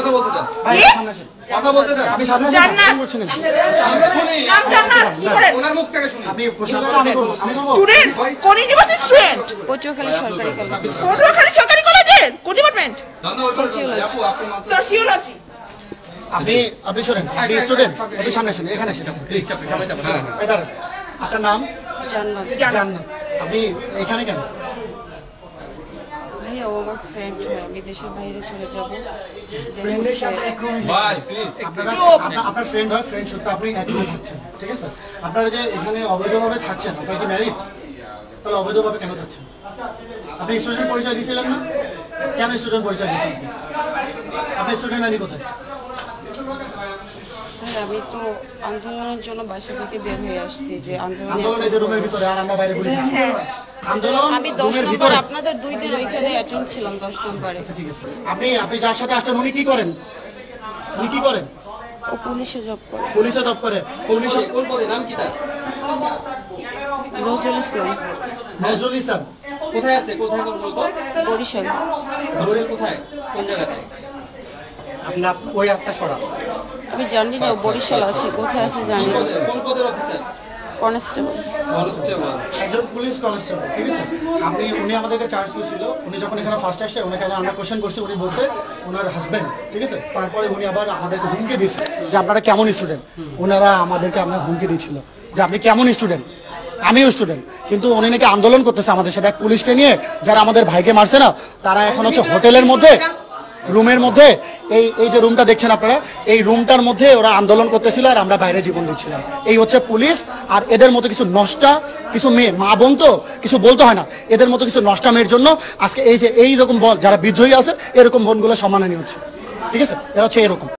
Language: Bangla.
কথা বলতে দেন, ভাই কি? সামনে আসুন। কথা বলতে দেন। আপনি সামনে আসুন, জান্নাত। আপনি বলছেন না। আমরা শুনি, নাম জান্নাত, কি করেন? ওনার মুখ থেকে শুনি। আপনি প্রশ্ন করেন, আমি করবো, আমি করবো। স্টুডেন্ট, কোন ইউনিভার্সিটি স্টুডেন্ট? পটুয়াখালী সরকারি কলেজ। পটুয়াখালী সরকারি কলেজের কোন ডিপার্টমেন্ট? Sociology। আপু, আপনি মাত্র- সোশিওলজি। আপনি শোনেন, আপনি স্টুডেন্ট, আপনি সামনে আসেন, এখানে আসেন প্লিজ। এই দাঁড়ান। আপনার নাম? জান্নাত। জান্নাত। আপনি এখানে কেন? ভাইয়া ও আমার ফ্রেন্ড হয়, আমি দেশের বাইরে চলে যাব। দেন হচ্ছে ভাই, প্লিজ, আপনার ফ্রেন্ড হয়, ফ্রেন্ড সত্য আপনি এখানে থাকছেন, ঠিক আছে? আপনারা যে এখানে অবৈধভাবে থাকছেন, আপনারা কি ম্যারিড? তাহলে অবৈধভাবে কেন থাকছেন? আপনি স্টুডেন্ট পরিচয় দিয়েছিলেন না? কেন স্টুডেন্ট পরিচয় দিয়েছিলেন? আপনি স্টুডেন্ট আনি কোথায়? ভাই আমি তো আন্দোলনের জন্য বাসা থেকে বের হয়ে আসছি, যে আন্দোলন আন্দোলনে এই যে রুমের ভিতরে, আর আমরা বাইরে ঘুরে যাচ্ছি। আন্দোলন আমি 10 রুমের নম্বর, ভিতরে। আপনাদের 2 দিন ওইখানে অ্যাটেন্ড ছিলাম 10 নম্বরে। ঠিক আছে। আপনি যার সাথে আসছেন উনি কি করেন? উনি কি করেন? ও পুলিশে জব করে। পুলিশে জব করে। পুলিশে কোন পদে, নাম কি তার? নজরুল ইসলাম, নজরুল ইসলাম। কোথায় আছে? কোথায় কোন বলতো? বরিশাল। ঘরের কোথায়? কোন জায়গাতে? আপনার ওই একটা সরা। আমি জানি না ও বরিশাল আছে, কোথায় আছে জানি না। কোন পদের অফিসার? কনস্টেবল। কনস্টেবল। একজন পুলিশ কনস্টেবল, ঠিক আছে? উনি আমাদেরকে চার্জ করেছিল। উনি যখন এখানে ফার্স্ট আসছে, ওনাকে আমরা কোশ্চেন করছি, উনি বলছে ওনার হাজবেন্ড, ঠিক আছে? তারপরে উনি আবার আমাদেরকে হুমকি দিয়েছে যে আপনারা কেমন স্টুডেন্ট। ওনারা আমাদেরকে আমরা হুমকি দিয়েছিল যে আপনি কেমন স্টুডেন্ট। আমিও স্টুডেন্ট, কিন্তু উনি নাকি আন্দোলন করতেছে আমাদের সাথে, এক পুলিশকে নিয়ে, যারা আমাদের ভাইকে মারছে না, তারা এখন হচ্ছে হোটেলের মধ্যে, রুমের মধ্যে, এই যে রুমটা দেখছেন আপনারা, এই রুমটার মধ্যে ওরা আন্দোলন করতেছিল, আর আমরা বাইরে জীবন দিচ্ছিলাম। এই হচ্ছে পুলিশ। আর এদের মতো কিছু নষ্টা, কিছু মেয়ে, মা বোন তো কিছু বলতে হয় না, এদের মতো কিছু নষ্টা মেয়ের জন্য আজকে এই যে এইরকম যারা বিদ্রোহী আছে, এরকম বোনগুলো সম্মাননীয় হচ্ছে, ঠিক আছে? এরা হচ্ছে এরকম।